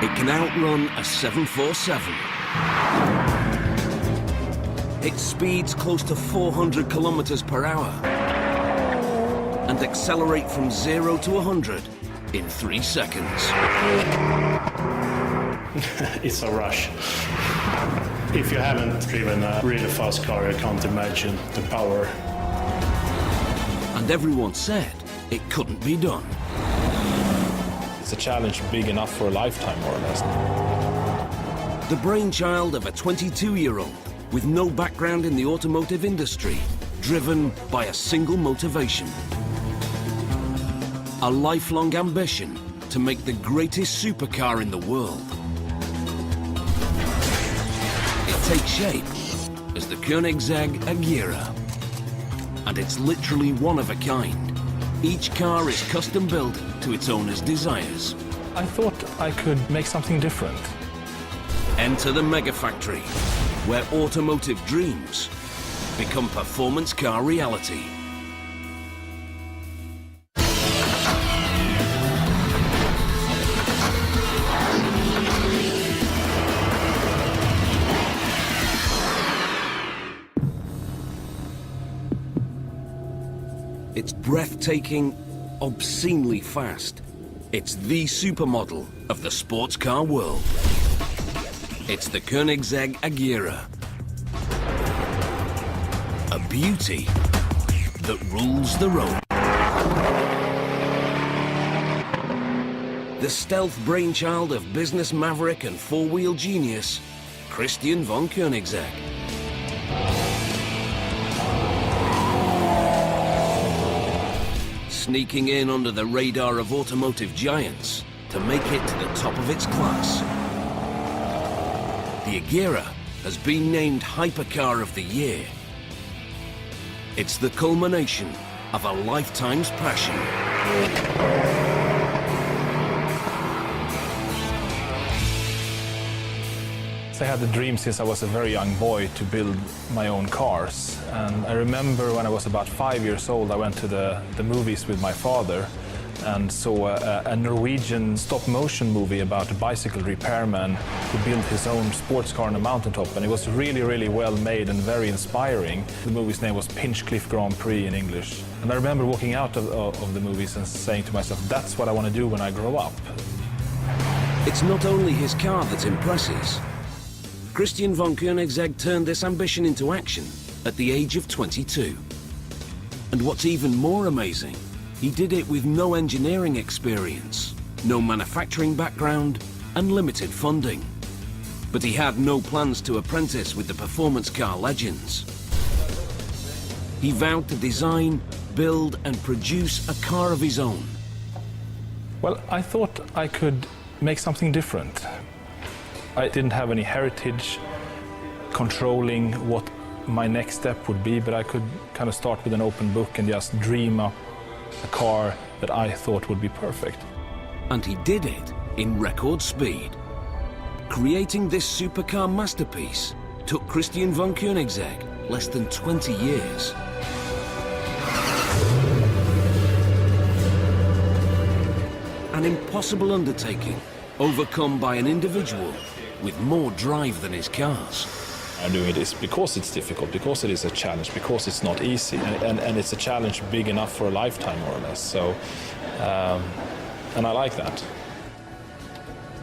It can outrun a 747. It speeds close to 400 kilometers per hour and accelerate from 0 to 100 in 3 seconds. It's a rush. If you haven't driven a really fast car, you can't imagine the power. And everyone said it couldn't be done. It's a challenge big enough for a lifetime, more or less. The brainchild of a 22-year-old with no background in the automotive industry, driven by a single motivation. A lifelong ambition to make the greatest supercar in the world. It takes shape as the Koenigsegg Agera. And it's literally one of a kind. Each car is custom built to its owner's desires. I thought I could make something different. Enter the mega factory, where automotive dreams become performance car reality. It's breathtaking, obscenely fast. It's the supermodel of the sports car world. It's the Koenigsegg Agera. A beauty that rules the road. The stealth brainchild of business maverick and four-wheel genius, Christian von Koenigsegg. Sneaking in under the radar of automotive giants to make it to the top of its class. The Agera has been named Hypercar of the Year. It's the culmination of a lifetime's passion. I had the dream since I was a very young boy to build my own cars. And I remember when I was about 5 years old, I went to the movies with my father and saw a Norwegian stop-motion movie about a bicycle repairman who built his own sports car on a mountaintop. And it was really, really well made and very inspiring. The movie's name was Pinchcliffe Grand Prix in English. And I remember walking out of the movies and saying to myself, that's what I want to do when I grow up. It's not only his car that impresses. Christian von Koenigsegg turned this ambition into action at the age of 22. And what's even more amazing, he did it with no engineering experience, no manufacturing background, and limited funding. But he had no plans to apprentice with the performance car legends. He vowed to design, build, and produce a car of his own. Well, I thought I could make something different. I didn't have any heritage controlling what my next step would be, but I could kind of start with an open book and just dream up a car that I thought would be perfect. And he did it in record speed. Creating this supercar masterpiece took Christian von Koenigsegg less than 20 years. An impossible undertaking, overcome by an individual with more drive than his cars. I'm doing this because it's difficult, because it is a challenge, because it's not easy, and it's a challenge big enough for a lifetime, more or less. So, and I like that.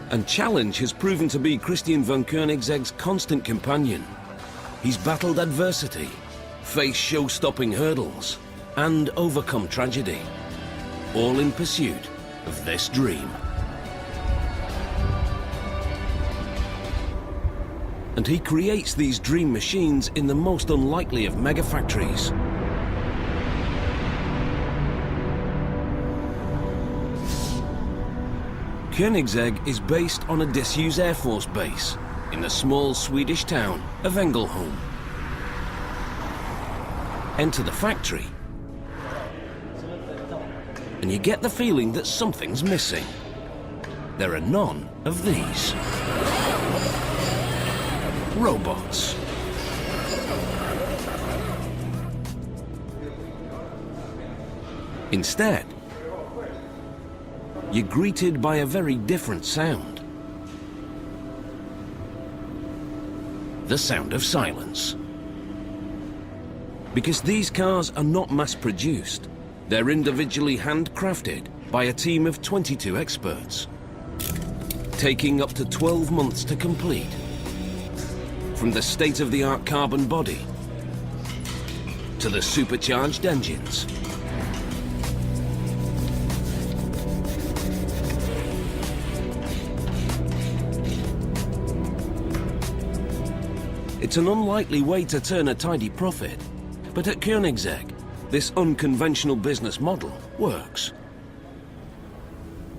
And challenge has proven to be Christian von Koenigsegg's constant companion. He's battled adversity, faced show-stopping hurdles, and overcome tragedy, all in pursuit of this dream. And he creates these dream machines in the most unlikely of mega factories. Koenigsegg is based on a disused Air Force base in the small Swedish town of Ängelholm. Enter the factory, and you get the feeling that something's missing. There are none of these. Robots. Instead, you're greeted by a very different sound. the sound of silence. Because these cars are not mass-produced, they're individually handcrafted by a team of 22 experts, taking up to 12 months to complete. From the state-of-the-art carbon body to the supercharged engines, it's an unlikely way to turn a tidy profit, but at Koenigsegg, this unconventional business model works.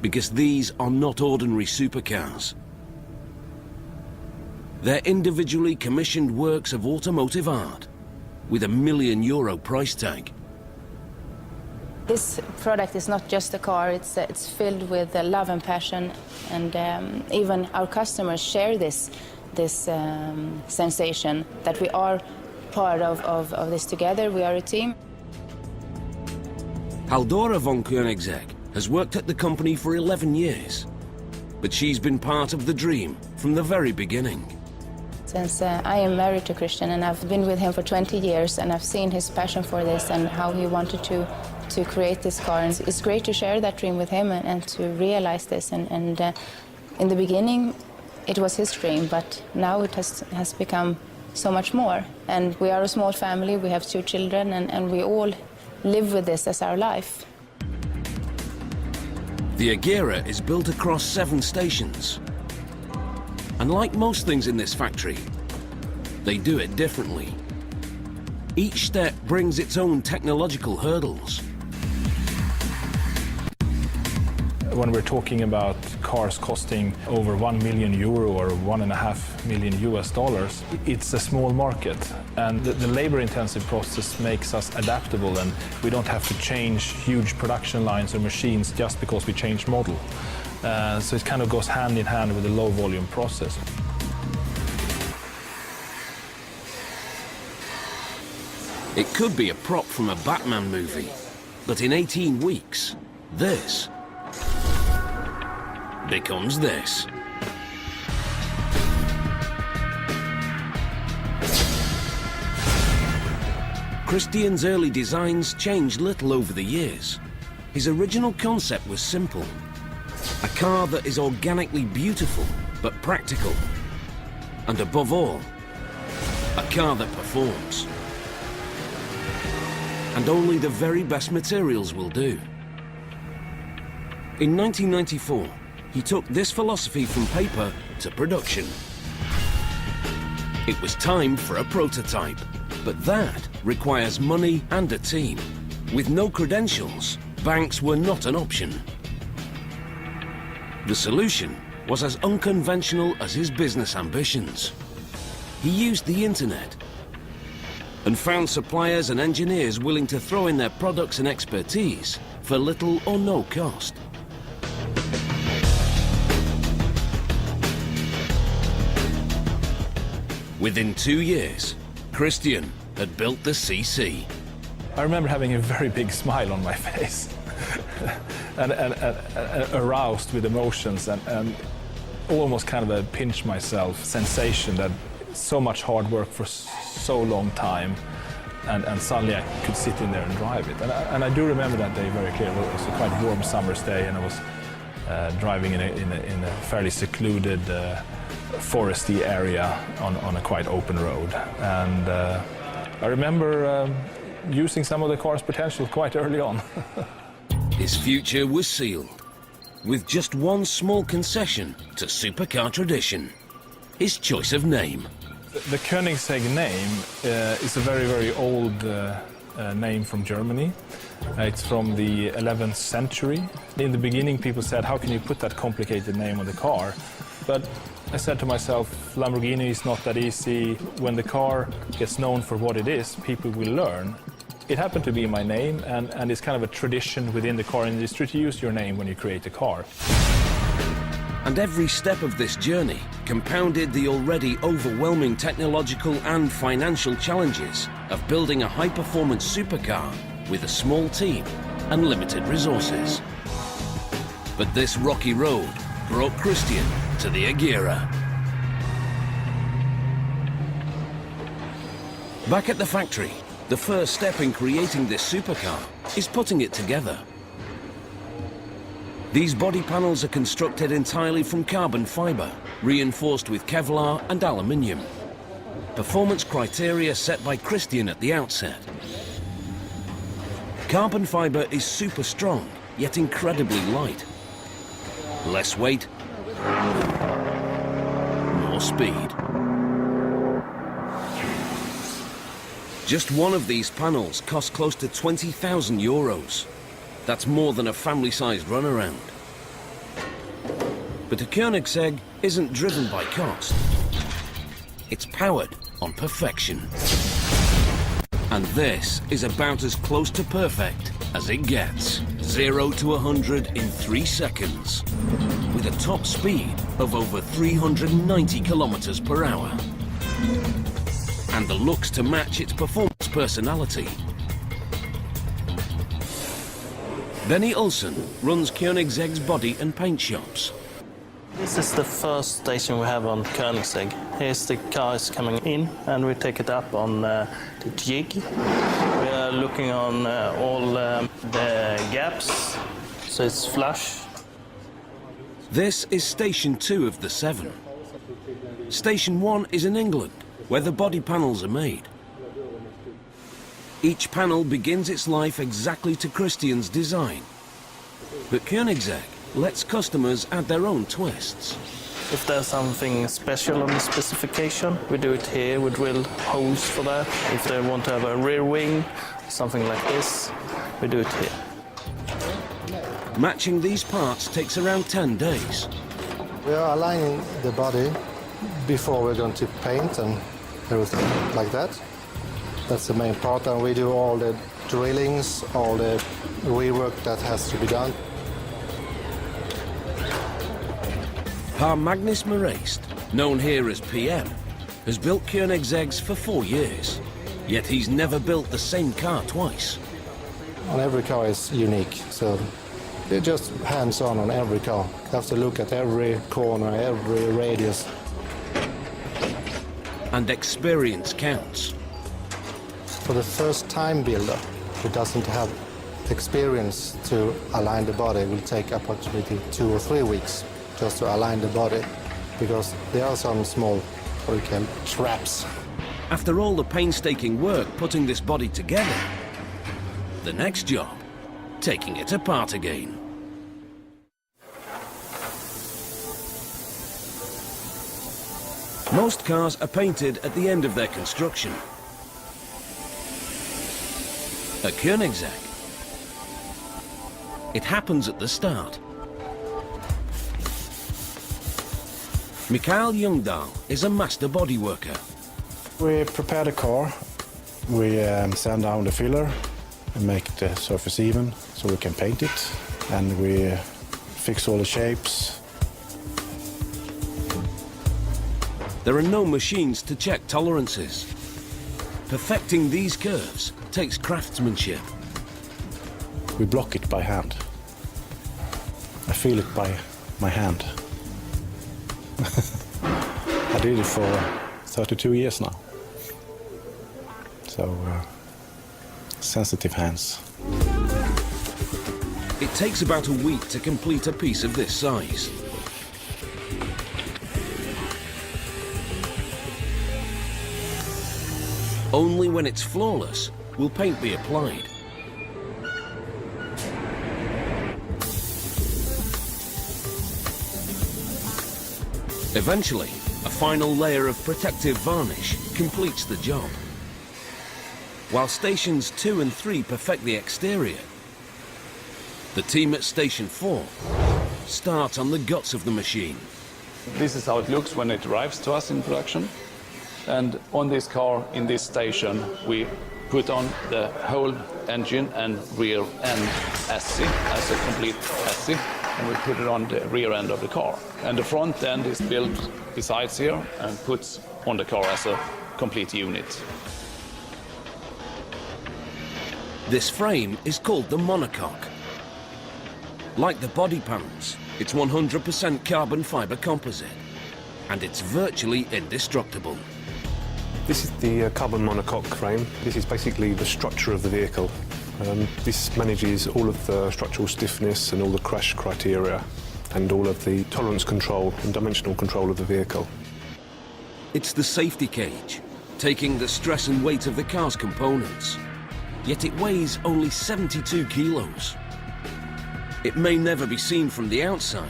Because these are not ordinary supercars. They're individually commissioned works of automotive art with a €1 million price tag. This product is not just a car, it's filled with love and passion, and even our customers share this sensation that we are part of this together, we are a team. Halldora von Koenigsegg has worked at the company for 11 years, but she's been part of the dream from the very beginning. Since I am married to Christian and I've been with him for 20 years and I've seen his passion for this and how he wanted to create this car. And it's great to share that dream with him and to realize this. And in the beginning, it was his dream, but now it has become so much more. And we are a small family, we have 2 children, and we all live with this as our life. The Agera is built across 7 stations. And like most things in this factory, they do it differently. Each step brings its own technological hurdles. When we're talking about cars costing over €1 million or $1.5 million, it's a small market. And the labor-intensive process makes us adaptable, and we don't have to change huge production lines or machines just because we change model. So it kind of goes hand in hand with the low-volume process. It could be a prop from a Batman movie, but in 18 weeks, this becomes this. Christian's early designs changed little over the years. His original concept was simple. A car that is organically beautiful, but practical. And above all, a car that performs. And only the very best materials will do. In 1994, he took this philosophy from paper to production. It was time for a prototype, but that requires money and a team. With no credentials, banks were not an option. The solution was as unconventional as his business ambitions. He used the internet and found suppliers and engineers willing to throw in their products and expertise for little or no cost. Within 2 years, Christian had built the CC. I remember having a very big smile on my face and aroused with emotions and almost kind of a pinch myself sensation that so much hard work for so long time and suddenly I could sit in there and drive it. And I do remember that day very clearly. It was a quite warm summer's day and I was driving in a fairly secluded foresty area on a quite open road. And I remember using some of the car's potential quite early on. His future was sealed, with just one small concession to supercar tradition: his choice of name. The Koenigsegg name is a very, very old name from Germany. It's from the 11th century. In the beginning, people said, how can you put that complicated name on the car? But I said to myself, Lamborghini is not that easy. When the car gets known for what it is, people will learn. It happened to be my name, and it's kind of a tradition within the car industry to use your name when you create a car. And every step of this journey compounded the already overwhelming technological and financial challenges of building a high-performance supercar with a small team and limited resources. But this rocky road brought Christian to the Agera. Back at the factory, the first step in creating this supercar is putting it together. These body panels are constructed entirely from carbon fibre, reinforced with Kevlar and aluminium. Performance criteria set by Christian at the outset. Carbon fibre is super strong, yet incredibly light. Less weight, more speed. Just one of these panels costs close to 20,000 euros. That's more than a family-sized runaround. But a Koenigsegg isn't driven by cost. It's powered on perfection. And this is about as close to perfect as it gets. 0 to 100 in 3 seconds, with a top speed of over 390 kilometers per hour. And the looks to match its performance personality. Benny Olsen runs Koenigsegg's body and paint shops. This is the first station we have on Koenigsegg. Here's the cars coming in and we take it up on the jig. We are looking on all the gaps, so it's flush. This is Station 2 of the 7. Station 1 is in England, where the body panels are made. Each panel begins its life exactly to Christian's design. But Koenigsegg lets customers add their own twists. If there's something special on the specification, we do it here. We drill holes for that. If they want to have a rear wing, something like this, we do it here. Matching these parts takes around 10 days. We are aligning the body before we're going to paint and everything like that. That's the main part, and we do all the drillings, all the rework that has to be done. Per Magnus Moreist, known here as PM, has built Koenigsegg's for 4 years. Yet he's never built the same car twice. And every car is unique, so they're just hands-on on every car. You have to look at every corner, every radius. And experience counts. For the first-time builder who doesn't have experience to align the body, it will take approximately 2 or 3 weeks just to align the body, because there are some small, what we call traps. After all the painstaking work putting this body together, the next job, taking it apart again. Most cars are painted at the end of their construction. At Koenigsegg, it happens at the start. Mikael Ljungdahl is a master body worker. We prepare the car, we sand down the filler and make the surface even so we can paint it, and we fix all the shapes. There are no machines to check tolerances. Perfecting these curves takes craftsmanship. We block it by hand. I feel it by my hand. I did it for 32 years now. So, sensitive hands. It takes about a week to complete a piece of this size. Only when it's flawless will paint be applied. Eventually, a final layer of protective varnish completes the job. While stations 2 and 3 perfect the exterior, the team at station 4 starts on the guts of the machine. This is how it looks when it arrives to us in production. And on this car, in this station, we put on the whole engine and rear end chassis as a complete chassis, and we put it on the rear end of the car. And the front end is built besides here and put on the car as a complete unit. This frame is called the monocoque. Like the body panels, it's 100% carbon fibre composite, and it's virtually indestructible. This is the carbon monocoque frame. This is basically the structure of the vehicle. This manages all of the structural stiffness and all the crash criteria and all of the tolerance control and dimensional control of the vehicle. It's the safety cage, taking the stress and weight of the car's components. Yet it weighs only 72 kilos. It may never be seen from the outside,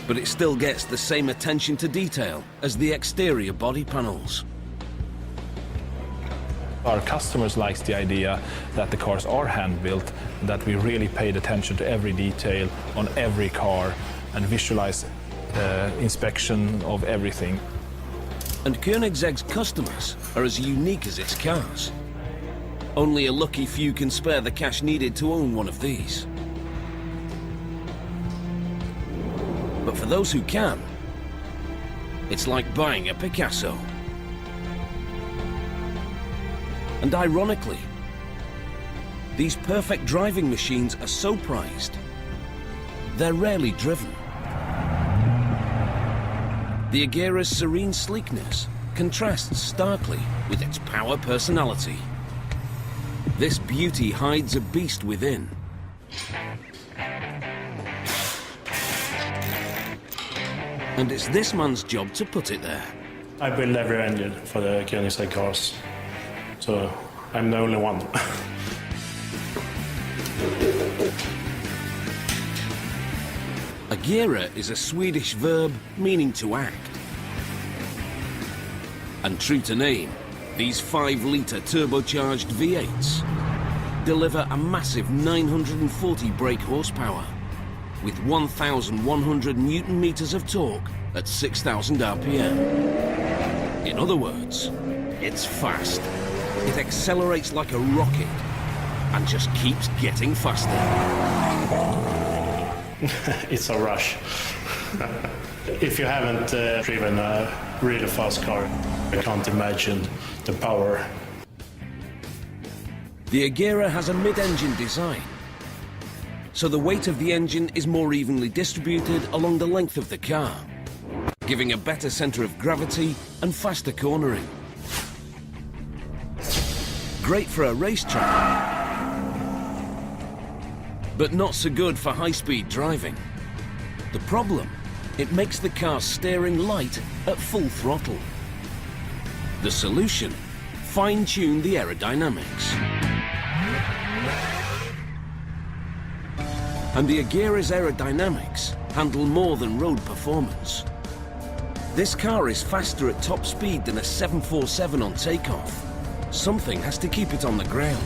but it still gets the same attention to detail as the exterior body panels. Our customers like the idea that the cars are hand-built, that we really paid attention to every detail on every car and visualize inspection of everything. And Koenigsegg's customers are as unique as its cars. Only a lucky few can spare the cash needed to own one of these. But for those who can, it's like buying a Picasso. And ironically, these perfect driving machines are so prized, they're rarely driven. The Agera's serene sleekness contrasts starkly with its power personality. This beauty hides a beast within. And it's this man's job to put it there. I build every engine for the Koenigsegg cars, so I'm the only one. Agera is a Swedish verb meaning to act. And true to name, these 5-litre turbocharged V8s deliver a massive 940 brake horsepower with 1,100 Newton-meters of torque at 6,000 RPM. In other words, it's fast. It accelerates like a rocket and just keeps getting faster. It's a rush. If you haven't driven a really fast car, I can't imagine the power. The Agera has a mid-engine design, so the weight of the engine is more evenly distributed along the length of the car, giving a better centre of gravity and faster cornering. Great for a racetrack, but not so good for high-speed driving. The problem? It makes the car steering light at full throttle. The solution? Fine-tune the aerodynamics. And the Agera's aerodynamics handle more than road performance. This car is faster at top speed than a 747 on takeoff. Something has to keep it on the ground.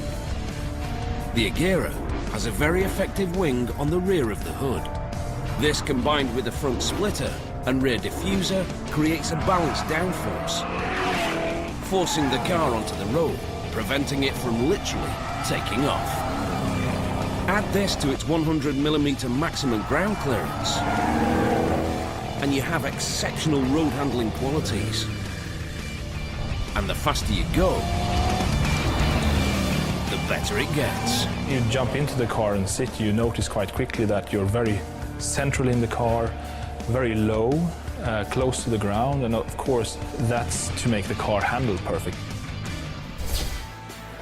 The Agera has a very effective wing on the rear of the hood. This, combined with the front splitter and rear diffuser, creates a balanced downforce, forcing the car onto the road, preventing it from literally taking off. Add this to its 100mm maximum ground clearance, and you have exceptional road handling qualities. And the faster you go, the better it gets. You jump into the car and sit, you notice quite quickly that you're very central in the car, very low, close to the ground, and of course that's to make the car handle perfect.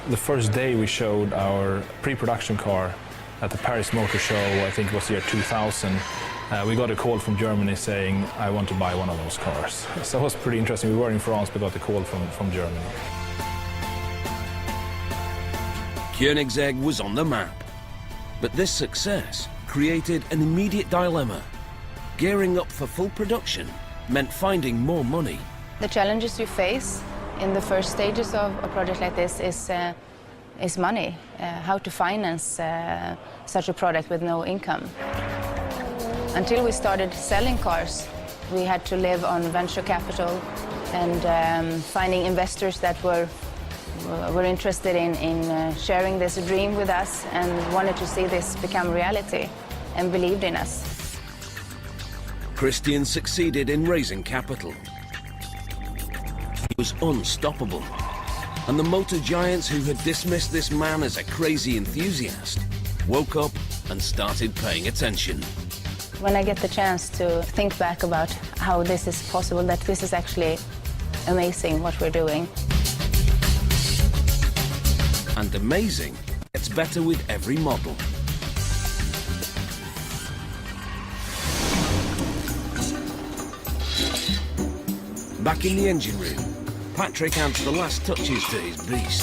The first day we showed our pre-production car at the Paris Motor Show, I think it was the year 2000, we got a call from Germany saying, I want to buy one of those cars. So it was pretty interesting. We were in France, but got a call from Germany. Koenigsegg was on the map, but this success created an immediate dilemma. Gearing up for full production meant finding more money. The challenges you face in the first stages of a project like this is money, how to finance such a product with no income. Until we started selling cars, we had to live on venture capital and finding investors that were interested in sharing this dream with us and wanted to see this become reality and believed in us. Christian succeeded in raising capital. He was unstoppable. And the motor giants who had dismissed this man as a crazy enthusiast woke up and started paying attention. When I get the chance to think back about how this is possible, that this is actually amazing what we're doing. And amazing gets better with every model. Back in the engine room, Patrick adds the last touches to his beast.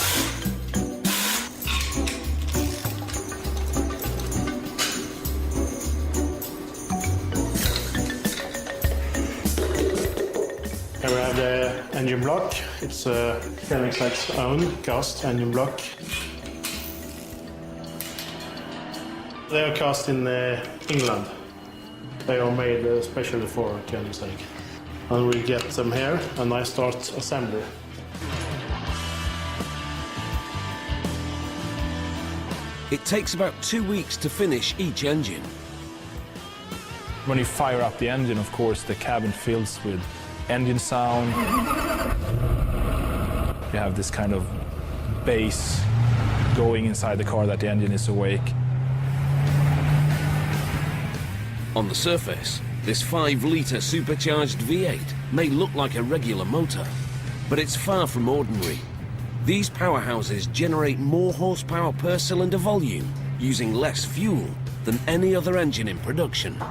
Here we have the engine block. It's Koenigsegg's own cast engine block. They are cast in England. They are made especially for Koenigsegg. And we get them here and I start assembly. It takes about 2 weeks to finish each engine. When you fire up the engine, of course, the cabin fills with engine sound. You have this kind of bass going inside the car that the engine is awake. On the surface, this 5-litre supercharged V8 may look like a regular motor, but it's far from ordinary. These powerhouses generate more horsepower per cylinder volume using less fuel than any other engine in production.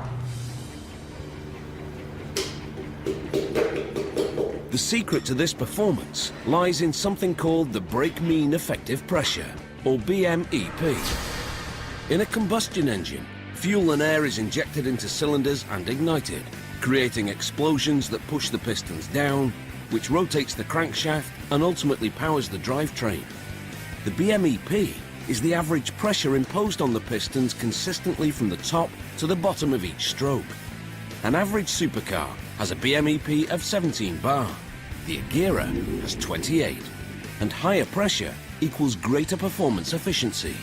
The secret to this performance lies in something called the brake mean effective pressure, or BMEP. In a combustion engine, fuel and air is injected into cylinders and ignited, creating explosions that push the pistons down, which rotates the crankshaft and ultimately powers the drivetrain. The BMEP is the average pressure imposed on the pistons consistently from the top to the bottom of each stroke. An average supercar has a BMEP of 17 bar. The Agera has 28, and higher pressure equals greater performance efficiency.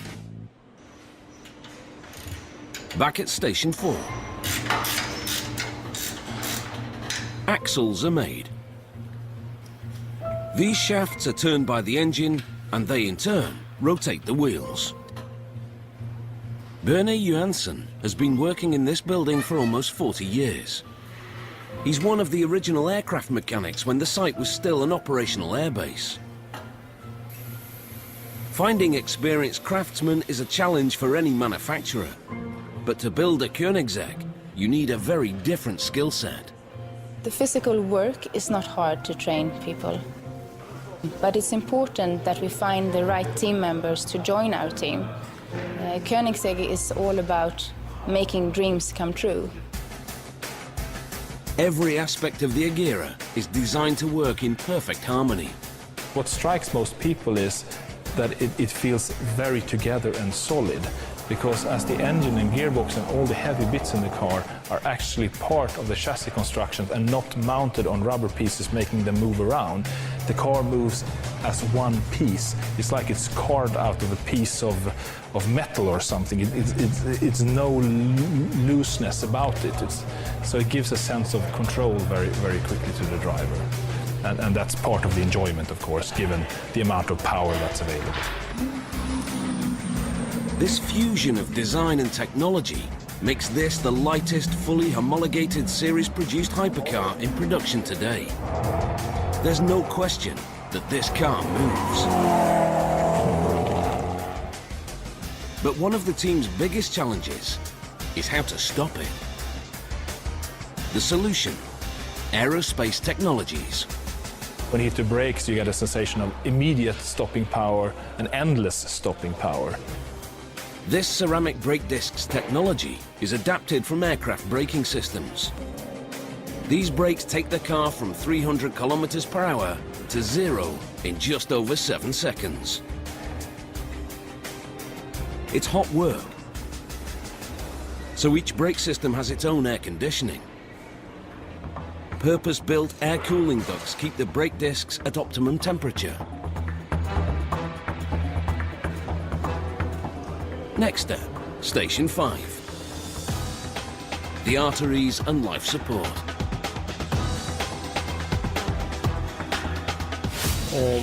Back at Station 4. Axles are made. These shafts are turned by the engine, and they in turn rotate the wheels. Berne Johansson has been working in this building for almost 40 years. He's one of the original aircraft mechanics when the site was still an operational airbase. Finding experienced craftsmen is a challenge for any manufacturer. But to build a Koenigsegg, you need a very different skill set. The physical work is not hard to train people. But it's important that we find the right team members to join our team. Koenigsegg is all about making dreams come true. Every aspect of the Agera is designed to work in perfect harmony. What strikes most people is that it feels very together and solid, because as the engine and gearbox and all the heavy bits in the car are actually part of the chassis construction and not mounted on rubber pieces making them move around, the car moves as one piece. It's like it's carved out of a piece of metal or something. It's no looseness about it. So it gives a sense of control very, very quickly to the driver. And that's part of the enjoyment, of course, given the amount of power that's available. This fusion of design and technology makes this the lightest, fully homologated series-produced hypercar in production today. There's no question that this car moves. But one of the team's biggest challenges is how to stop it. The solution: aerospace technologies. When you hit the brakes, you get a sensation of immediate stopping power and endless stopping power. This ceramic brake discs technology is adapted from aircraft braking systems. These brakes take the car from 300 kilometers per hour to 0 in just over 7 seconds. It's hot work, so each brake system has its own air conditioning. Purpose-built air cooling ducts keep the brake discs at optimum temperature. Next step, Station 5. The arteries and life support.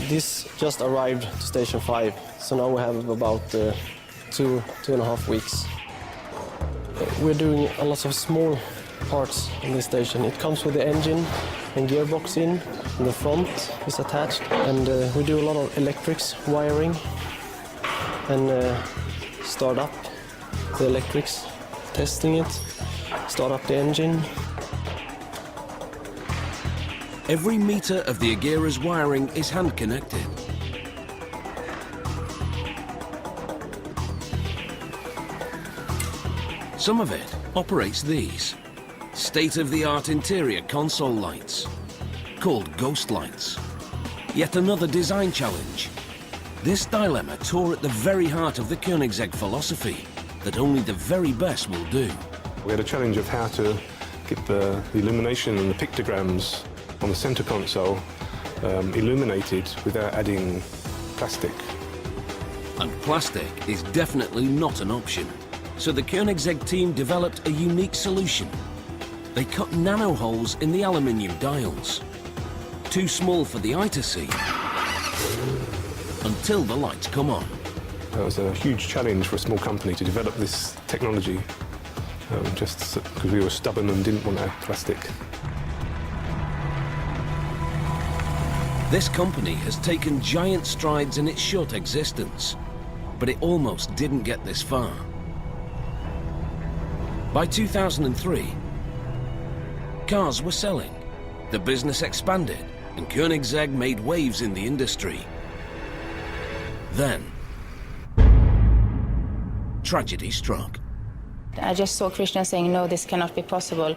This just arrived to Station 5, so now we have about 2.5 weeks. We're doing a lot of small parts in this station. It comes with the engine and gearbox in the front is attached, and we do a lot of electrics, wiring, and start up the electrics, testing it, start up the engine. Every meter of the Agera's wiring is hand-connected. Some of it operates these state-of-the-art interior console lights, called ghost lights. Yet another design challenge. This dilemma tore at the very heart of the Koenigsegg philosophy that only the very best will do. We had a challenge of how to get the illumination and the pictograms on the center console illuminated without adding plastic. And plastic is definitely not an option. So the Koenigsegg team developed a unique solution. They cut nano holes in the aluminium dials, too small for the eye to see, until the lights come on. It was a huge challenge for a small company to develop this technology, just because we were stubborn and didn't want to add plastic. This company has taken giant strides in its short existence, but it almost didn't get this far. By 2003, cars were selling, the business expanded, and Koenigsegg made waves in the industry. Then, tragedy struck. I just saw Christian saying, no, this cannot be possible.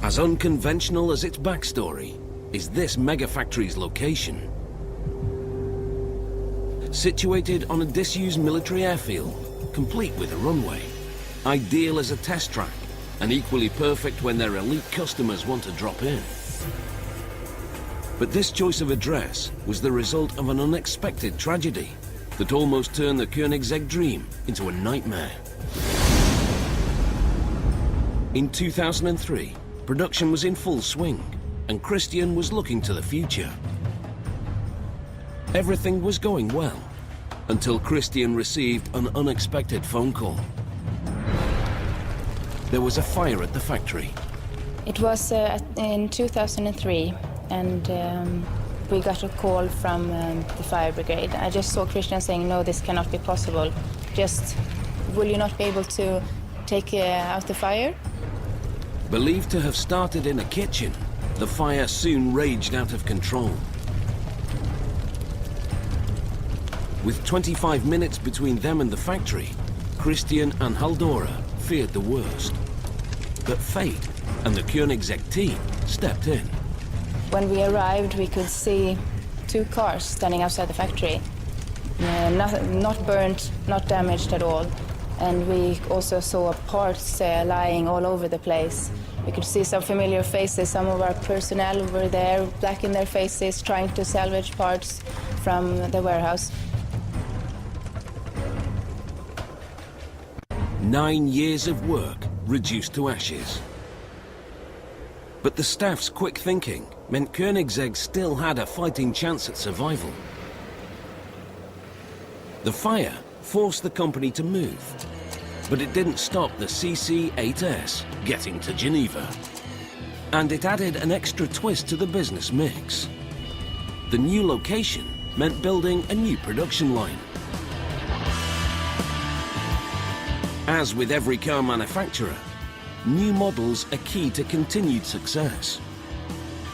As unconventional as its backstory is this mega factory's location. Situated on a disused military airfield, complete with a runway, ideal as a test track, and equally perfect when their elite customers want to drop in. But this choice of address was the result of an unexpected tragedy that almost turned the Koenigsegg dream into a nightmare. In 2003, production was in full swing, and Christian was looking to the future. Everything was going well, until Christian received an unexpected phone call. There was a fire at the factory. It was in 2003, and we got a call from the fire brigade. I just saw Christian saying, no, this cannot be possible. Just, will you not be able to take out the fire? Believed to have started in a kitchen, the fire soon raged out of control. With 25 minutes between them and the factory, Christian and Haldora feared the worst. But fate and the Koenigsegg team stepped in. When we arrived, we could see 2 cars standing outside the factory. Not burnt, not damaged at all. And we also saw parts lying all over the place. We could see some familiar faces. Some of our personnel were there, black in their faces, trying to salvage parts from the warehouse. 9 years of work reduced to ashes. But the staff's quick thinking meant Koenigsegg still had a fighting chance at survival. The fire forced the company to move, but it didn't stop the CC8S getting to Geneva. And it added an extra twist to the business mix. The new location meant building a new production line. As with every car manufacturer, new models are key to continued success.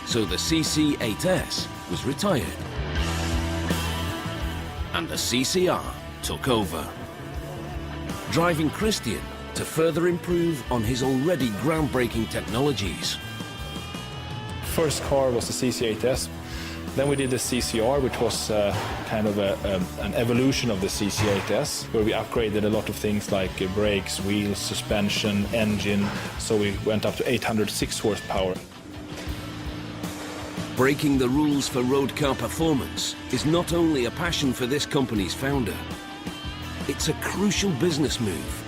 So the CC8S was retired, and the CCR took over, driving Christian to further improve on his already groundbreaking technologies. First car was the CC8S. Then we did the CCR, which was kind of an evolution of the CC8S, where we upgraded a lot of things like brakes, wheels, suspension, engine, so we went up to 806 horsepower. Breaking the rules for road car performance is not only a passion for this company's founder, it's a crucial business move.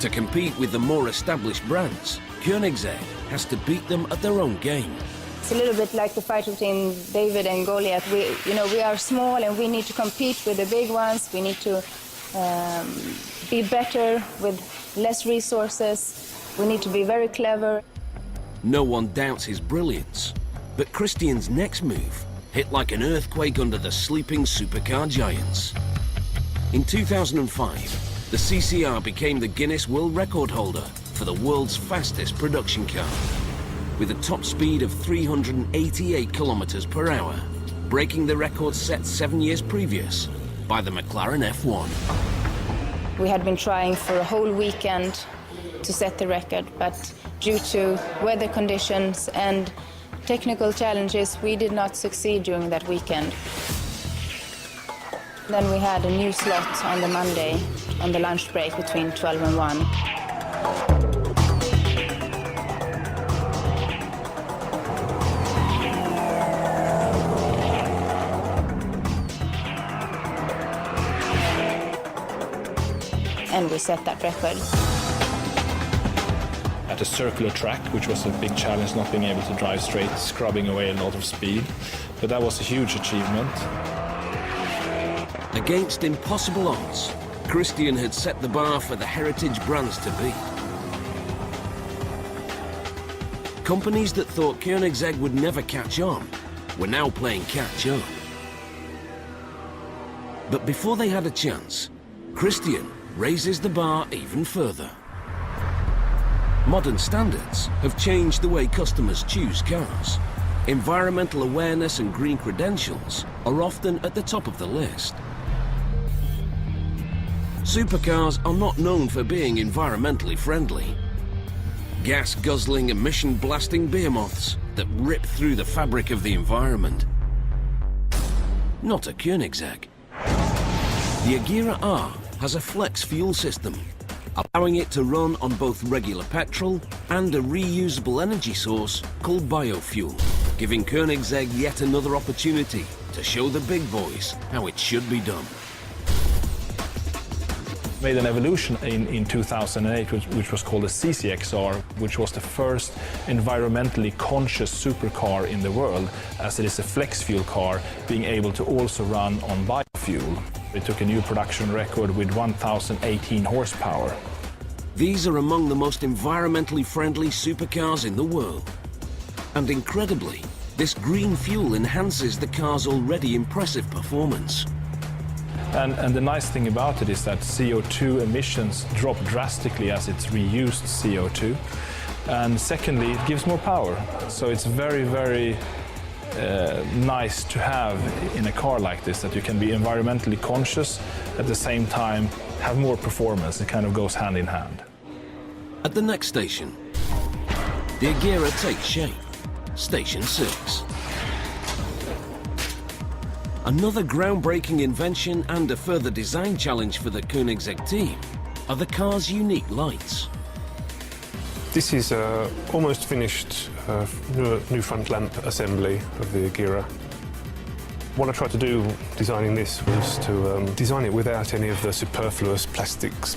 To compete with the more established brands, Koenigsegg has to beat them at their own game. It's a little bit like the fight between David and Goliath. We are small and we need to compete with the big ones. We need to be better with less resources. We need to be very clever. No one doubts his brilliance, but Christian's next move hit like an earthquake under the sleeping supercar giants. In 2005, the CCR became the Guinness World Record holder for the world's fastest production car, with a top speed of 388 kilometers per hour, breaking the record set 7 years previous by the McLaren F1. We had been trying for a whole weekend to set the record, but due to weather conditions and technical challenges, we did not succeed during that weekend. Then we had a new slot on the Monday, on the lunch break between 12 and 1. And we set that record. At a circular track, which was a big challenge, not being able to drive straight, scrubbing away a lot of speed. But that was a huge achievement. Against impossible odds, Christian had set the bar for the heritage brands to beat. Companies that thought Koenigsegg would never catch on were now playing catch up. But before they had a chance, Christian raises the bar even further. Modern standards have changed the way customers choose cars. Environmental awareness and green credentials are often at the top of the list. Supercars are not known for being environmentally friendly. Gas-guzzling, emission-blasting behemoths that rip through the fabric of the environment. Not a Koenigsegg. The Agera R has a flex fuel system, allowing it to run on both regular petrol and a reusable energy source called biofuel, giving Koenigsegg yet another opportunity to show the big boys how it should be done. Made an evolution in 2008, which was called the CCXR, which was the first environmentally conscious supercar in the world, as it is a flex fuel car being able to also run on biofuel. It took a new production record with 1,018 horsepower. These are among the most environmentally friendly supercars in the world. And incredibly, this green fuel enhances the car's already impressive performance. And the nice thing about it is that CO2 emissions drop drastically as it's reused CO2. And secondly, it gives more power. So it's very, very nice to have in a car like this, that you can be environmentally conscious, at the same time have more performance. It kind of goes hand in hand. At the next station, the Agera takes shape. Station 6. Another groundbreaking invention and a further design challenge for the Koenigsegg team are the car's unique lights. This is almost finished new front lamp assembly of the Agera. What I tried to do designing this was to design it without any of the superfluous plastics,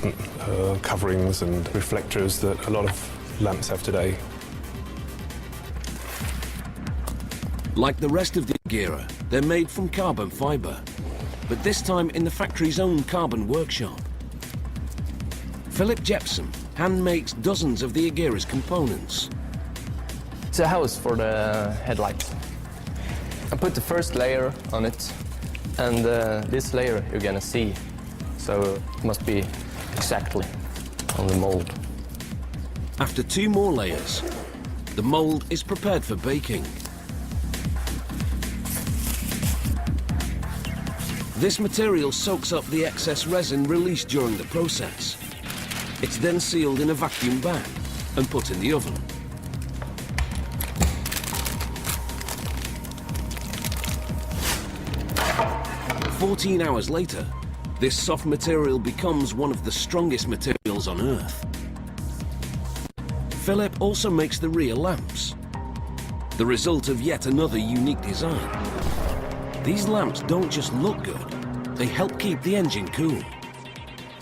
coverings and reflectors that a lot of lamps have today. Like the rest of the Agera, they're made from carbon fibre, but this time in the factory's own carbon workshop. Philip Jepson hand-makes dozens of the Agera's components. It's a house for the headlights. I put the first layer on it, and this layer you're gonna see, so it must be exactly on the mold. After 2 more layers, the mold is prepared for baking. This material soaks up the excess resin released during the process. It's then sealed in a vacuum bag and put in the oven. "14 hours later, this soft material becomes one of the strongest materials on Earth. Philip also makes the rear lamps, the result of yet another unique design. These lamps don't just look good, they help keep the engine cool.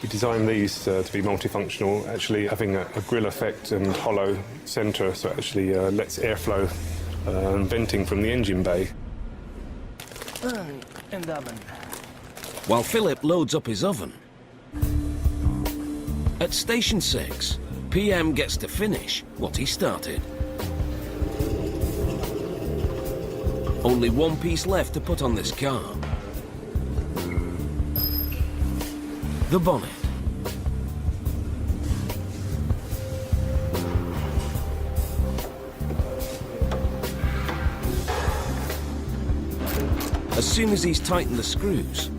We designed these to be multifunctional, actually having a grill effect and hollow centre, so it actually lets airflow and venting from the engine bay. While Philip loads up his oven, At Station 6, PM gets to finish what he started. Only one piece left to put on this car. The bonnet. As soon as he's tightened the screws,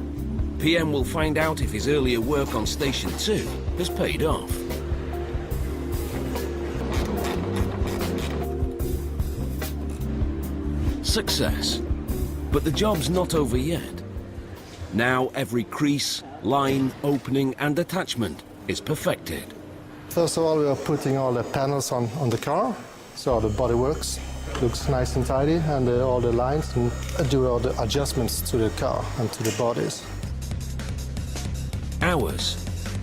PM will find out if his earlier work on Station 2 has paid off. Success. But the job's not over yet. Now every crease, line, opening and attachment is perfected. First of all, we are putting all the panels on the car, so the body works. Looks nice and tidy, and all the lines, and do all the adjustments to the car and to the bodies. Hours,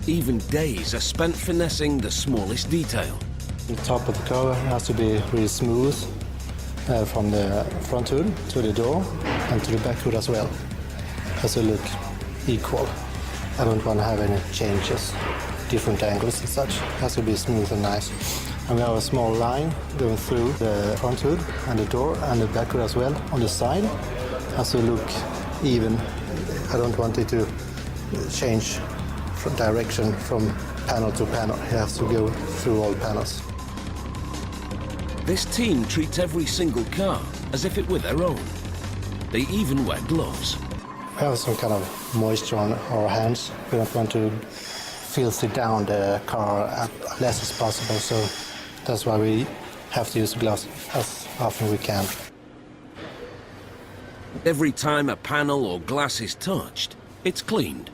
even days are spent finessing the smallest detail. The top of the car has to be really smooth, from the front hood to the door and to the back hood as well. Has to look equal. I don't want to have any changes, different angles and such. Has to be smooth and nice. And we have a small line going through the front hood and the door and the back hood as well on the side. Has to look even. I don't want it to change from direction from panel to panel. It has to go through all panels. This team treats every single car as if it were their own. They even wear gloves. We have some kind of moisture on our hands. We don't want to filthy down the car as less as possible, so that's why we have to use gloves as often as we can. Every time a panel or glass is touched, it's cleaned.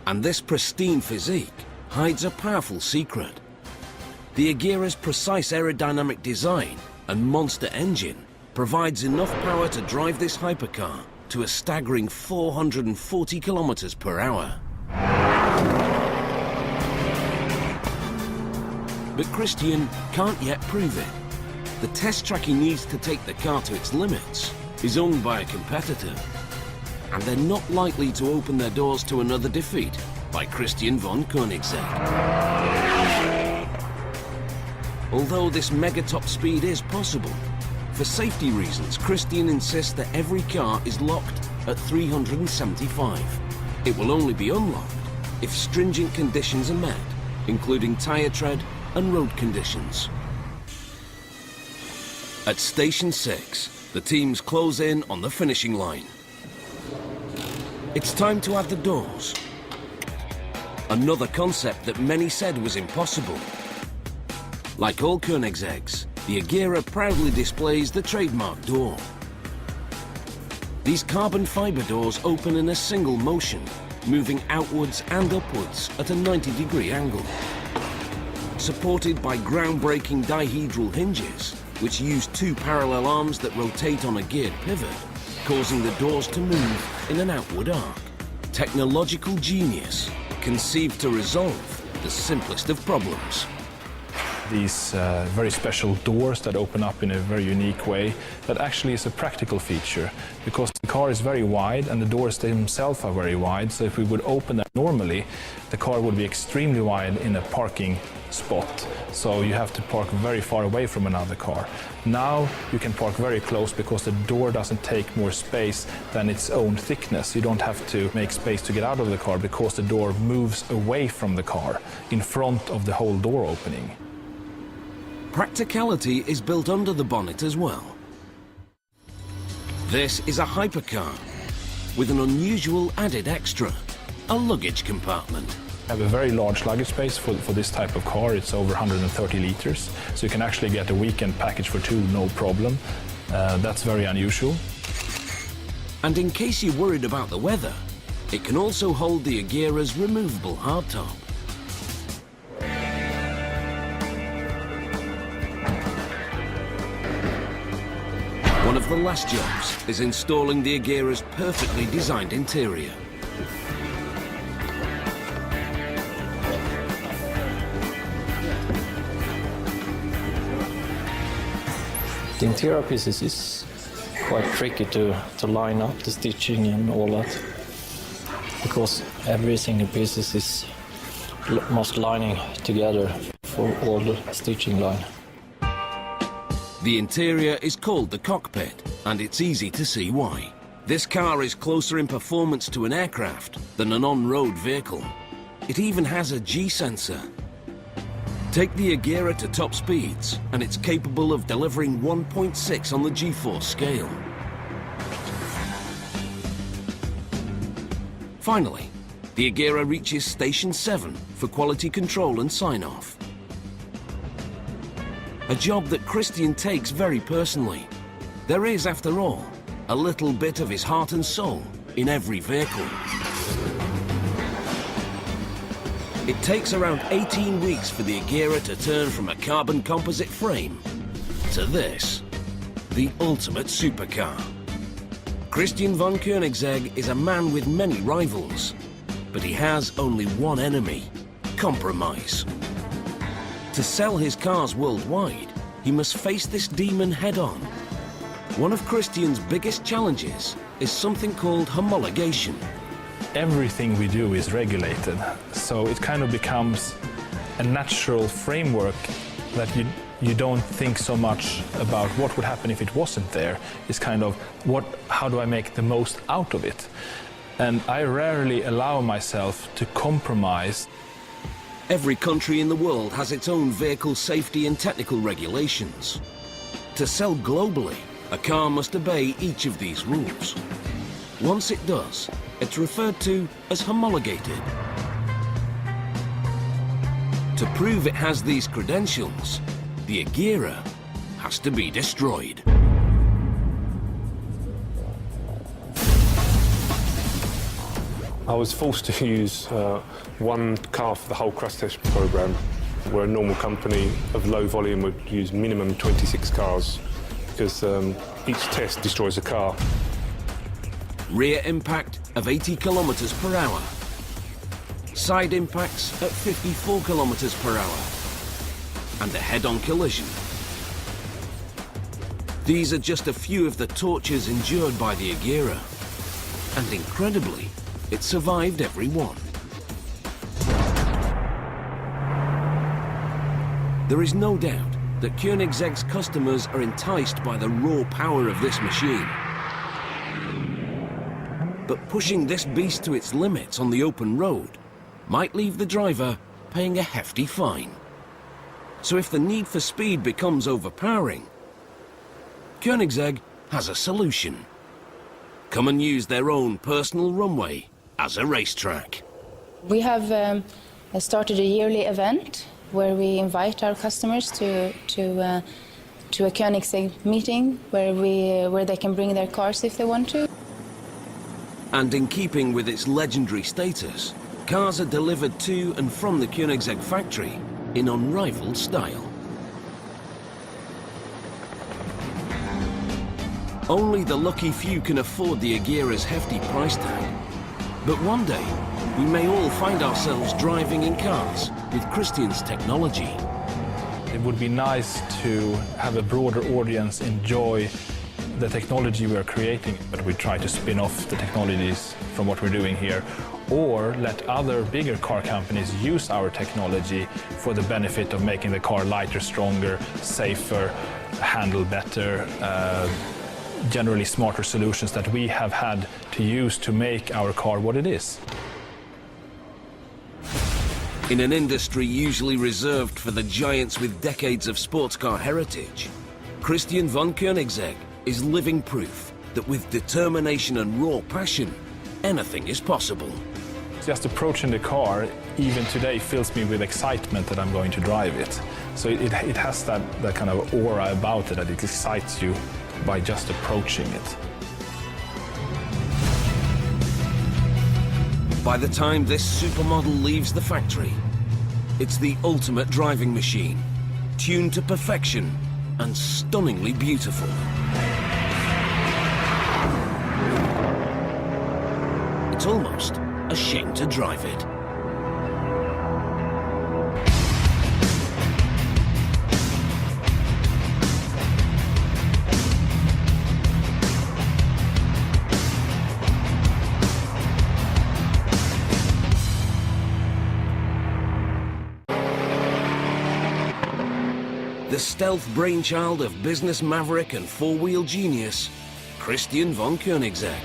And this pristine physique hides a powerful secret. The Agera's precise aerodynamic design and monster engine provides enough power to drive this hypercar to a staggering 440 kilometers per hour. But Christian can't yet prove it. The test track he needs to take the car to its limits is owned by a competitor. And they're not likely to open their doors to another defeat by Christian von Koenigsegg. Although this mega-top speed is possible, for safety reasons, Christian insists that every car is locked at 375. It will only be unlocked if stringent conditions are met, including tyre tread and road conditions. At Station 6, the teams close in on the finishing line. It's time to add the doors. Another concept that many said was impossible. Like all Koenigseggs, the Agera proudly displays the trademark door. These carbon fibre doors open in a single motion, moving outwards and upwards at a 90-degree angle. Supported by groundbreaking dihedral hinges, which use two parallel arms that rotate on a geared pivot, causing the doors to move in an outward arc. Technological genius, conceived to resolve the simplest of problems. These very special doors that open up in a very unique way, that actually is a practical feature, because the car is very wide and the doors themselves are very wide, so if we would open that normally, the car would be extremely wide in a parking spot, so you have to park very far away from another car. Now you can park very close because the door doesn't take more space than its own thickness. You don't have to make space to get out of the car because the door moves away from the car in front of the whole door opening. Practicality is built under the bonnet as well. This is a hypercar with an unusual added extra, a luggage compartment. We have a very large luggage space for this type of car. It's over 130 liters, so you can actually get a weekend package for two, no problem. That's very unusual. And in case you're worried about the weather, it can also hold the Agera's removable hardtop. One of the last jobs is installing the Agera's perfectly designed interior. The interior pieces is quite tricky to line up the stitching and all that, because every single piece is must lining together for all the stitching line. The interior is called the cockpit, and it's easy to see why. This car is closer in performance to an aircraft than an on-road vehicle. It even has a G-sensor. Take the Agera to top speeds, and it's capable of delivering 1.6 on the G-force scale. Finally, the Agera reaches Station 7 for quality control and sign-off. A job that Christian takes very personally. There is, after all, a little bit of his heart and soul in every vehicle. It takes around 18 weeks for the Agera to turn from a carbon composite frame to this, the ultimate supercar. Christian von Koenigsegg is a man with many rivals, but he has only one enemy: compromise. To sell his cars worldwide, he must face this demon head-on. One of Christian's biggest challenges is something called homologation. Everything we do is regulated, so it kind of becomes a natural framework that you don't think so much about what would happen if it wasn't there. It's kind of, how do I make the most out of it? And I rarely allow myself to compromise. Every country in the world has its own vehicle safety and technical regulations. To sell globally, a car must obey each of these rules. Once it does, it's referred to as homologated. To prove it has these credentials, the Agera has to be destroyed. I was forced to use one car for the whole crash test program, where a normal company of low volume would use minimum 26 cars, because each test destroys a car. Rear impact of 80 kilometers per hour. Side impacts at 54 kilometers per hour. And a head-on collision. These are just a few of the tortures endured by the Agera. And incredibly, it survived every one. There is no doubt that Koenigsegg's customers are enticed by the raw power of this machine. But pushing this beast to its limits on the open road might leave the driver paying a hefty fine. So if the need for speed becomes overpowering, Koenigsegg has a solution. Come and use their own personal runway as a racetrack. We have started a yearly event where we invite our customers to a Koenigsegg meeting where they can bring their cars if they want to. And in keeping with its legendary status, cars are delivered to and from the Koenigsegg factory in unrivaled style. Only the lucky few can afford the Agera's hefty price tag. But one day, we may all find ourselves driving in cars with Christian's technology. It would be nice to have a broader audience enjoy the technology we are creating, but we try to spin off the technologies from what we're doing here, or let other bigger car companies use our technology for the benefit of making the car lighter, stronger, safer, handle better, generally smarter solutions that we have had to use to make our car what it is. In an industry usually reserved for the giants with decades of sports car heritage, Christian von Koenigsegg is living proof that with determination and raw passion, anything is possible. Just approaching the car, even today, fills me with excitement that I'm going to drive it. So it has that kind of aura about it, that it excites you by just approaching it. By the time this supermodel leaves the factory, it's the ultimate driving machine, tuned to perfection and stunningly beautiful. It's almost a shame to drive it. the stealth brainchild of business maverick and four-wheel genius, Christian von Koenigsegg.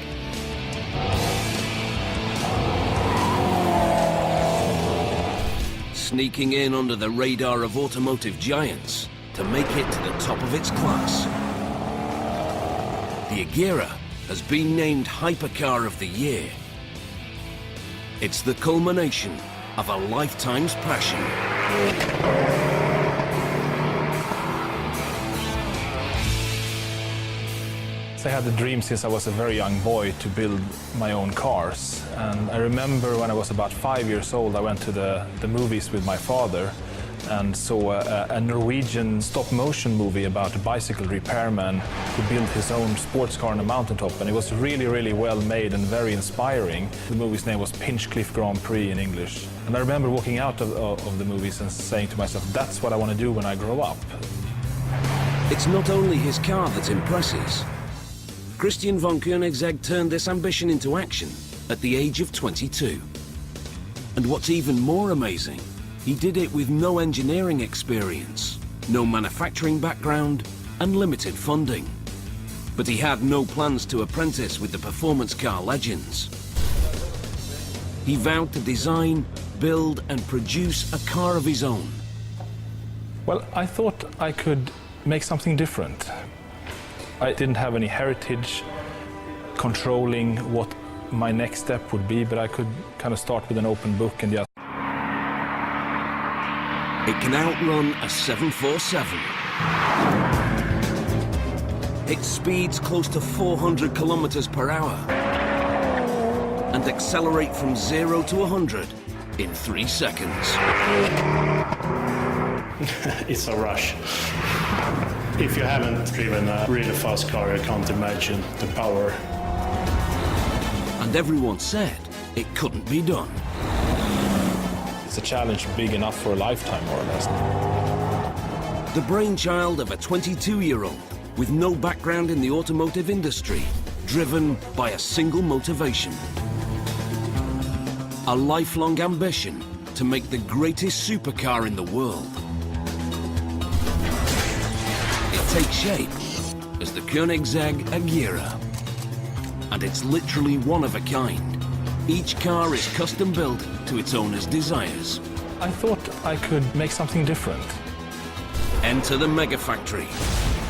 Sneaking in under the radar of automotive giants to make it to the top of its class. The Agera has been named Hypercar of the Year. It's the culmination of a lifetime's passion. I had the dream since I was a very young boy to build my own cars. And I remember when I was about 5 years old, I went to the movies with my father and saw a Norwegian stop-motion movie about a bicycle repairman who built his own sports car on a mountaintop, and it was really, really well made and very inspiring. The movie's name was Pinchcliffe Grand Prix in English. And I remember walking out of the movies and saying to myself, that's what I want to do when I grow up. It's not only his car that impresses. Christian von Koenigsegg turned this ambition into action at the age of 22. And what's even more amazing, he did it with no engineering experience, no manufacturing background, and limited funding. But he had no plans to apprentice with the performance car legends. He vowed to design, build, and produce a car of his own. Well, I thought I could make something different. I didn't have any heritage controlling what my next step would be, but I could kind of start with an open book and just... It can outrun a 747. It speeds close to 400 kilometers per hour and accelerate from 0 to 100 in 3 seconds. It's a rush. If you haven't driven a really fast car, you can't imagine the power. And everyone said it couldn't be done. It's a challenge big enough for a lifetime, more or less. The brainchild of a 22-year-old with no background in the automotive industry, driven by a single motivation. A lifelong ambition to make the greatest supercar in the world. Take shape as the Koenigsegg Agera. And it's literally one of a kind. Each car is custom built to its owner's desires. I thought I could make something different. Enter the mega factory,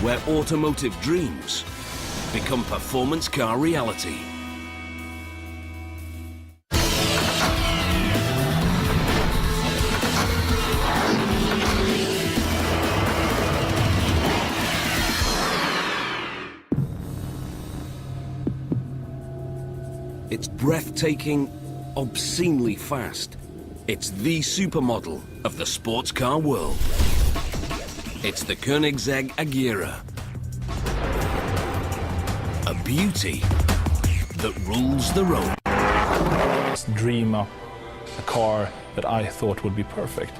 where automotive dreams become performance car reality. It's breathtaking, obscenely fast. It's the supermodel of the sports car world. It's the Koenigsegg Agera. A beauty that rules the road. Let's dream up a car that I thought would be perfect.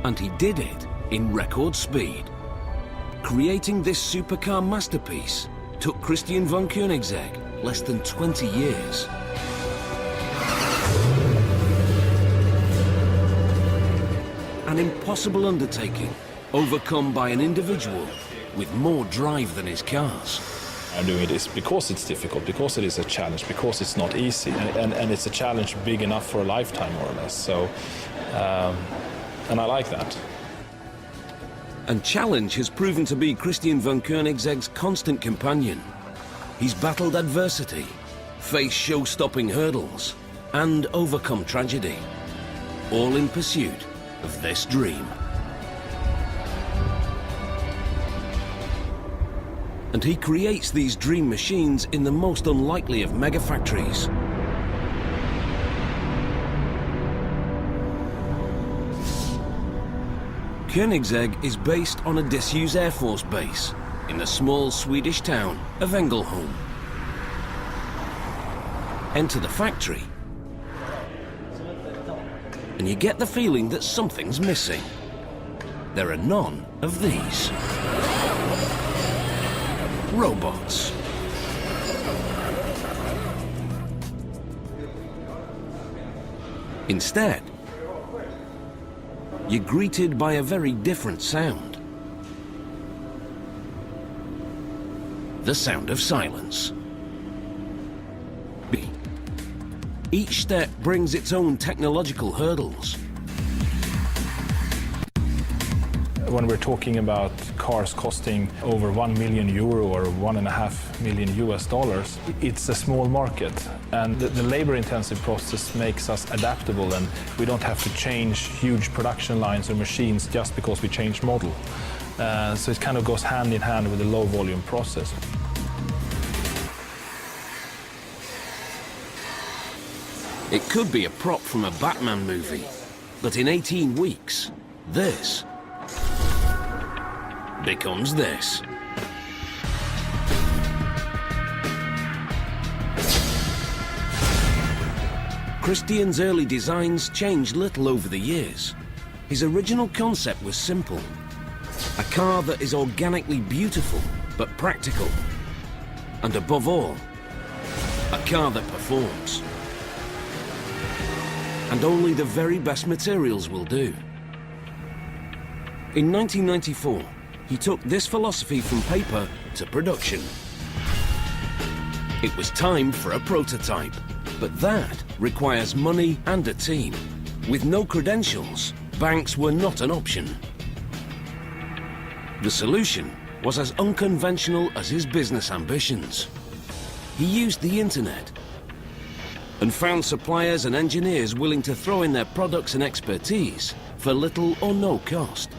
And he did it in record speed. Creating this supercar masterpiece took Christian von Koenigsegg less than 20 years. An impossible undertaking, overcome by an individual with more drive than his cars. I'm doing it because it's difficult, because it is a challenge, because it's not easy, and it's a challenge big enough for a lifetime, more or less. So, and I like that. And challenge has proven to be Christian von Koenigsegg's constant companion. He's battled adversity, faced show-stopping hurdles, and overcome tragedy, all in pursuit of this dream. And he creates these dream machines in the most unlikely of mega factories. Koenigsegg is based on a disused Air Force base in the small Swedish town of Ängelholm. Enter the factory, and you get the feeling that something's missing. There are none of these. Robots. Instead, you're greeted by a very different sound. the sound of silence. Each step brings its own technological hurdles. When we're talking about cars costing over €1 million or $1.5 million US, it's a small market, and the labor-intensive process makes us adaptable, and we don't have to change huge production lines or machines just because we change model. So it kind of goes hand in hand with the low-volume process. It could be a prop from a Batman movie, but in 18 weeks, this becomes this. Christian's early designs changed little over the years. His original concept was simple. A car that is organically beautiful, but practical. And above all, a car that performs. And only the very best materials will do. In 1994, he took this philosophy from paper to production. It was time for a prototype, but that requires money and a team. With no credentials, banks were not an option. The solution was as unconventional as his business ambitions. He used the internet and found suppliers and engineers willing to throw in their products and expertise for little or no cost.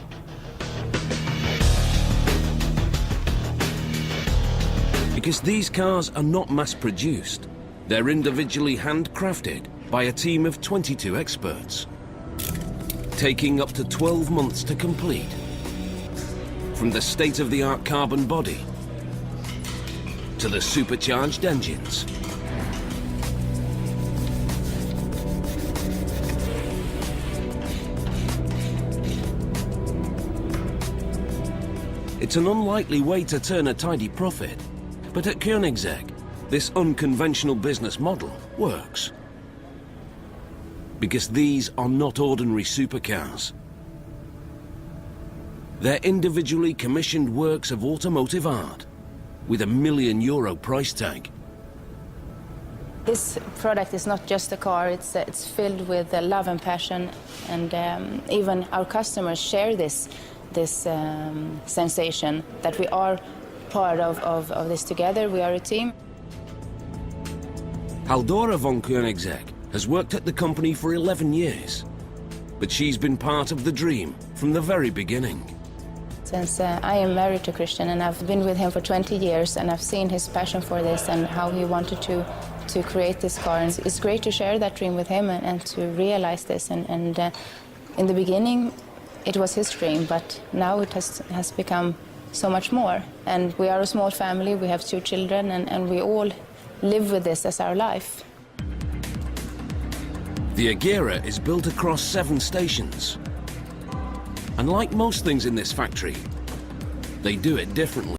Because these cars are not mass-produced, they're individually handcrafted by a team of 22 experts, taking up to 12 months to complete. From the state-of-the-art carbon body to the supercharged engines. It's an unlikely way to turn a tidy profit, but at Koenigsegg, this unconventional business model works. Because these are not ordinary supercars. They're individually commissioned works of automotive art with €1 million price tag. This product is not just a car, it's filled with love and passion, and even our customers share this sensation that we are part of this together, we are a team. Halldora von Koenigsegg has worked at the company for 11 years, but she's been part of the dream from the very beginning. Since I am married to Christian, and I've been with him for 20 years, and I've seen his passion for this and how he wanted to create this car. And it's great to share that dream with him and to realize this. And in the beginning, it was his dream, but now it has become so much more. And we are a small family, we have 2 children, and we all live with this as our life. The Agera is built across 7 stations. And like most things in this factory, they do it differently.